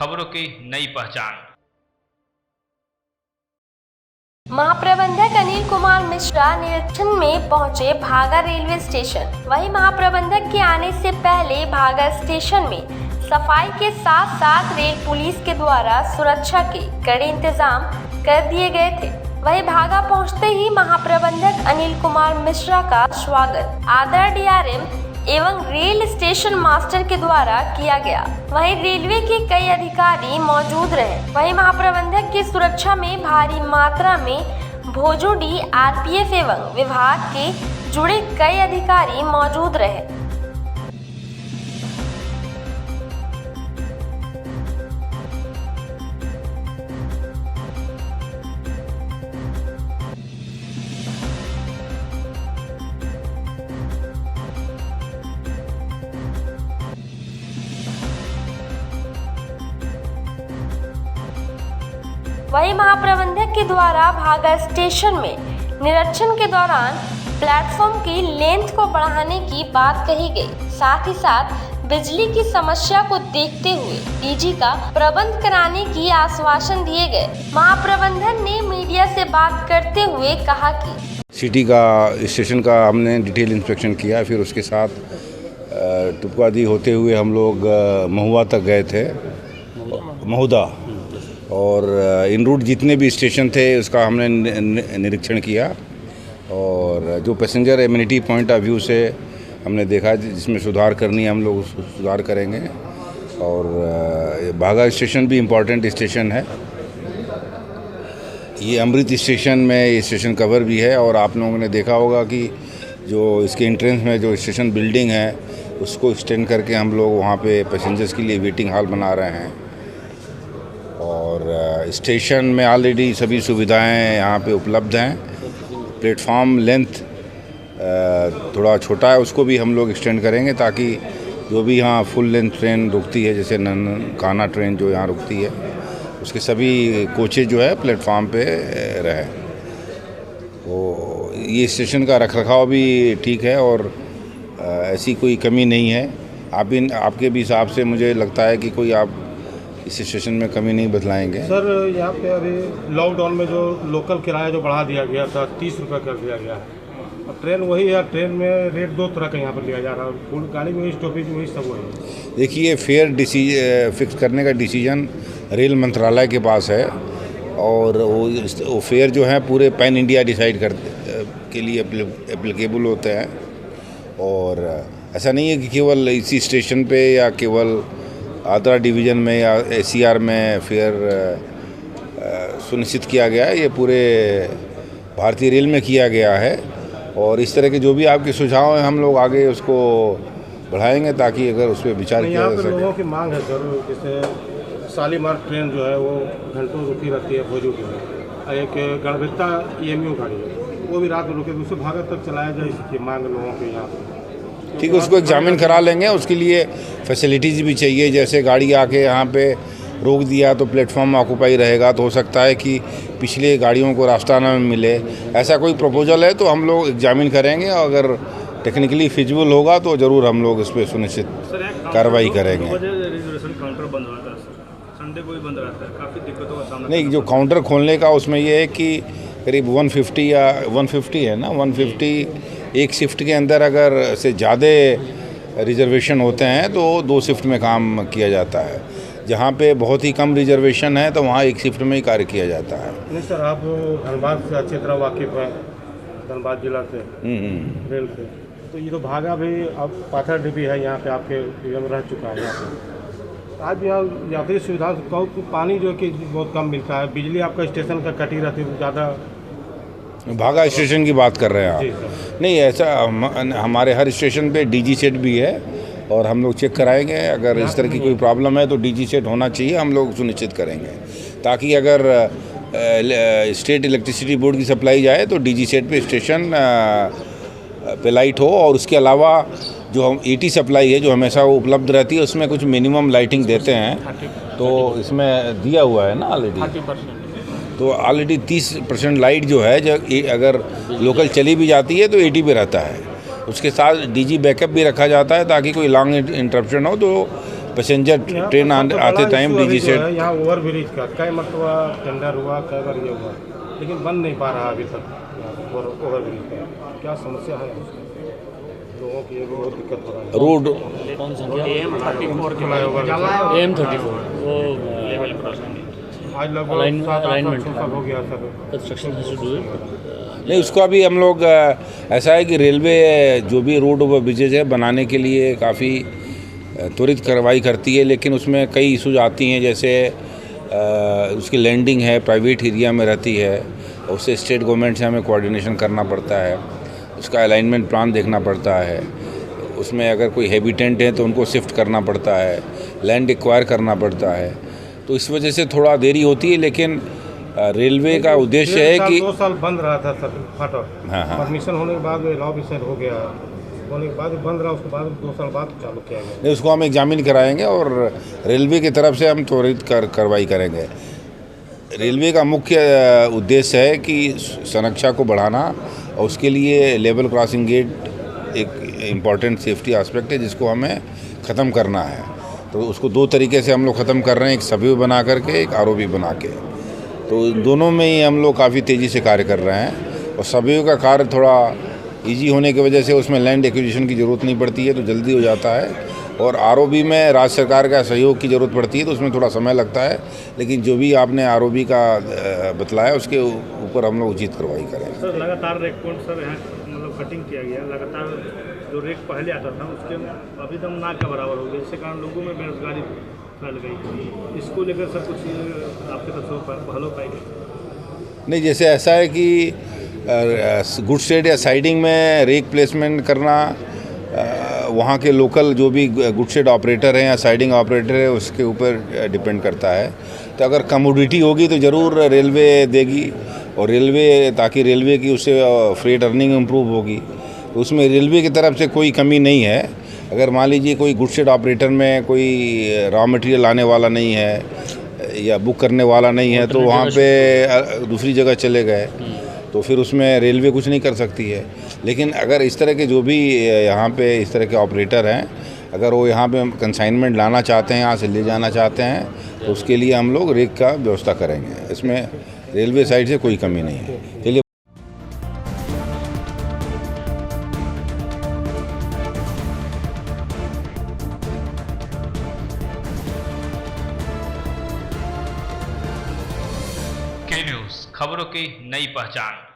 खबरों की नई पहचान। महाप्रबंधक अनिल कुमार मिश्रा निरीक्षण में पहुंचे भागा रेलवे स्टेशन। वहीं महाप्रबंधक के आने से पहले भागा स्टेशन में सफाई के साथ साथ रेल पुलिस के द्वारा सुरक्षा के कड़े इंतजाम कर दिए गए थे। वहीं भागा पहुंचते ही महाप्रबंधक अनिल कुमार मिश्रा का स्वागत आदर डीआरएम एवं रेल स्टेशन मास्टर के द्वारा किया गया। वहीं रेलवे के कई अधिकारी मौजूद रहे। वहीं महाप्रबंधक की सुरक्षा में भारी मात्रा में भोजोडी आरपीएफ एवं विभाग के जुड़े कई अधिकारी मौजूद रहे। वहीं महाप्रबंधक के द्वारा भागा स्टेशन में निरीक्षण के दौरान प्लेटफॉर्म की लेंथ को बढ़ाने की बात कही गई। साथ ही साथ बिजली की समस्या को देखते हुए डीजी का प्रबंध कराने की आश्वासन दिए गए। महाप्रबंधक ने मीडिया से बात करते हुए कहा कि सिटी का स्टेशन का हमने डिटेल इंस्पेक्शन किया, फिर उसके साथ टुपकादी होते हुए हम लोग महुआ तक गए थे, महुदा, और इन रूट जितने भी स्टेशन थे उसका हमने निरीक्षण किया। और जो passenger amenity point of view से हमने देखा जिसमें सुधार करनी है, हम लोग सुधार करेंगे। और भागा स्टेशन भी इम्पोर्टेंट स्टेशन है। ये अमृत स्टेशन में ये स्टेशन कवर भी है। और आप लोगों ने देखा होगा कि जो इसके एंट्रेंस में जो स्टेशन बिल्डिंग है उसको एक्सटेंड करके हम लोग वहाँ पे पैसेंजर्स के लिए वेटिंग हॉल बना रहे हैं। और स्टेशन में ऑलरेडी सभी सुविधाएं यहाँ पे उपलब्ध हैं। प्लेटफॉर्म लेंथ थोड़ा छोटा है, उसको भी हम लोग एक्सटेंड करेंगे ताकि जो भी यहाँ फुल लेंथ ट्रेन रुकती है, जैसे ननकाना ट्रेन जो यहाँ रुकती है, उसके सभी कोचेज जो है प्लेटफॉर्म पे रहे। तो ये स्टेशन का रखरखाव भी ठीक है और ऐसी कोई कमी नहीं है। आपके भी हिसाब से मुझे लगता है कि कोई आप इस स्टेशन में कमी नहीं बदलाएंगे। सर, यहाँ पे अभी लॉकडाउन में जो लोकल किराया जो बढ़ा दिया गया था 30 रुपये कर दिया गया है। और ट्रेन वही है, ट्रेन में रेट दो तरह का यहाँ पर लिया जा रहा है, फुल गाड़ी में वही, स्टॉपेज वही, सब वही। देखिए, फेयर फिक्स करने का डिसीजन रेल मंत्रालय के पास है और वो फेयर जो है पूरे पैन इंडिया डिसाइड के लिए एप्लीकेबल होते हैं। और ऐसा नहीं है कि केवल इसी स्टेशन पे या केवल आद्रा डिवीज़न में या एसीआर में फेयर सुनिश्चित किया गया है। ये पूरे भारतीय रेल में किया गया है। और इस तरह के जो भी आपके सुझाव हैं हम लोग आगे उसको बढ़ाएंगे ताकि अगर उस पर विचार किया जा सके। लोगों की मांग है सर, जैसे शालीमार ट्रेन जो है वो घंटों रुकी रहती है भोजपुर में। एक गणभित्ता EMU गाड़ी है, वो भी रात में रुके, दूसरे भागा तक चलाया जाए, इसकी मांग लोगों के यहाँ पर। ठीक है, उसको एग्जामिन करा लेंगे। उसके लिए फैसिलिटीज़ भी चाहिए, जैसे गाड़ी आके यहाँ पे रोक दिया तो प्लेटफॉर्म ऑक्यूपाई रहेगा, तो हो सकता है कि पिछले गाड़ियों को रास्ता न मिले। ऐसा कोई प्रपोजल है तो हम लोग एग्जामिन करेंगे, और अगर टेक्निकली फिजिबल होगा तो ज़रूर हम लोग इस पर सुनिश्चित कार्रवाई करेंगे। नहीं, जो काउंटर खोलने का उसमें ये है कि करीब 150 या 150 है ना, 150 एक शिफ्ट के अंदर अगर से ज़्यादा रिजर्वेशन होते हैं तो 2 शिफ्ट में काम किया जाता है। जहाँ पे बहुत ही कम रिजर्वेशन है तो वहाँ एक शिफ्ट में ही कार्य किया जाता है। नहीं सर, आप धनबाद से अच्छी तरह वाकिफ़ हैं, धनबाद जिला से रेल से, तो ये तो भागा भी अब पाथर डिब्बी है यहाँ पे आपके नियम रह चुका है। यहाँ पे आज यहाँ यात्री सुविधा तो पानी जो कि बहुत कम मिलता है, बिजली आपका स्टेशन का कटी रहती है ज़्यादा। भागा स्टेशन की बात कर रहे हैं आप? नहीं, ऐसा हमारे हर स्टेशन पे DG सेट भी है और हम लोग चेक कराएंगे। अगर इस तरह की कोई प्रॉब्लम है तो DG सेट होना चाहिए, हम लोग सुनिश्चित करेंगे ताकि अगर स्टेट इलेक्ट्रिसिटी बोर्ड की सप्लाई जाए तो DG सेट पे स्टेशन पे लाइट हो। और उसके अलावा जो हम ET सप्लाई है जो हमेशा वो उपलब्ध रहती है, उसमें कुछ मिनिमम लाइटिंग देते हैं, तो इसमें दिया हुआ है ना ऑलरेडी। तो ऑलरेडी 30% लाइट जो है, जब अगर लोकल चली भी जाती है तो 80 पे रहता है। उसके साथ DG बैकअप भी रखा जाता है ताकि कोई लॉन्ग इंटरप्शन हो तो पैसेंजर ट्रेन आते टाइम डीजी सेट यहाँ ओवर ब्रिज का कई मरतबा टेंडर हुआ, कई बार ये हुआ, लेकिन बन नहीं पा रहा अभी तक ओवर ब्रिज का। क्या समस्या है लोगों की? बहुत दिक्कत हो रहा है। रोड कौन सा AM34 वो लेवल क्रॉसिंग आज लगभग Alignment- 7-8 साल हो गया sir. Construction has to do नहीं, उसका भी हम लोग ऐसा है कि रेलवे जो भी रोड ओवर ब्रिजेज है बनाने के लिए काफ़ी त्वरित कार्रवाई करती है, लेकिन उसमें कई इशूज आती हैं, जैसे उसकी लैंडिंग है प्राइवेट एरिया में रहती है, उससे स्टेट गवर्नमेंट से हमें कोऑर्डिनेशन करना पड़ता है, उसका अलाइनमेंट प्लान देखना पड़ता है, उसमें अगर कोई हैबिटेंट है तो उनको शिफ्ट करना पड़ता है, लैंड एक्वायर करना पड़ता है, तो इस वजह से थोड़ा देरी होती है। लेकिन रेलवे का उद्देश्य है कि 2 साल बंद रहा था सर फाटक। हाँ, हाँ। परमिशन होने के बाद लॉ भी सेट हो गया, होने के बाद बंद रहा, उसके बाद 2 साल बाद चालू किया गया। नहीं, उसको हम एग्जामिन कराएंगे और रेलवे की तरफ से हम त्वरित कार्रवाई करेंगे। रेलवे का मुख्य उद्देश्य है कि सुरक्षा को बढ़ाना, और उसके लिए लेवल क्रॉसिंग गेट एक इम्पॉर्टेंट सेफ्टी एस्पेक्ट है जिसको हमें ख़त्म करना है। तो उसको 2 तरीके से हम लोग ख़त्म कर रहे हैं, एक सबवे बना करके, एक आरओबी बना के। तो दोनों में ही हम लोग काफ़ी तेज़ी से कार्य कर रहे हैं, और सबवे का कार्य थोड़ा इजी होने की वजह से उसमें लैंड एक्विजिशन की ज़रूरत नहीं पड़ती है, तो जल्दी हो जाता है। और आरओबी में राज्य सरकार का सहयोग की ज़रूरत पड़ती है, तो उसमें थोड़ा समय लगता है। लेकिन जो भी आपने आरओबी का बतलाया उसके ऊपर हम लोग उचित कार्रवाई करेंगे। सर लगातार रेक पॉइंट सर यहाँ मतलब कटिंग किया गया, लगातार जो रेक पहले आता था उसके अभी दम ना के बराबर हो गया, जिसके कारण लोगों में बेरोजगारी फैल गई। इसको लेकर सर कुछ आपके तरफ से पहल हो पाएगी? नहीं, जैसे ऐसा है कि गुड शेड या साइडिंग में रेक प्लेसमेंट करना वहाँ के लोकल जो भी गुड शेड ऑपरेटर हैं या साइडिंग ऑपरेटर है उसके ऊपर डिपेंड करता है। तो अगर कमोडिटी होगी तो ज़रूर रेलवे देगी, और रेलवे ताकि रेलवे की उससे फ्रेट अर्निंग इम्प्रूव होगी, तो उसमें रेलवे की तरफ से कोई कमी नहीं है। अगर मान लीजिए कोई गुड शेड ऑपरेटर में कोई रॉ मटेरियल लाने वाला नहीं है या बुक करने वाला नहीं है, तो वहाँ पे दूसरी जगह चले गए, तो फिर उसमें रेलवे कुछ नहीं कर सकती है। लेकिन अगर इस तरह के जो भी यहाँ पे इस तरह के ऑपरेटर हैं, अगर वो यहाँ पे कंसाइनमेंट लाना चाहते हैं, यहाँ से ले जाना चाहते हैं, तो उसके लिए हम लोग रेक का व्यवस्था करेंगे। इसमें रेलवे साइड से कोई कमी नहीं है। चलिए। के न्यूज़ खबरों की नई पहचान।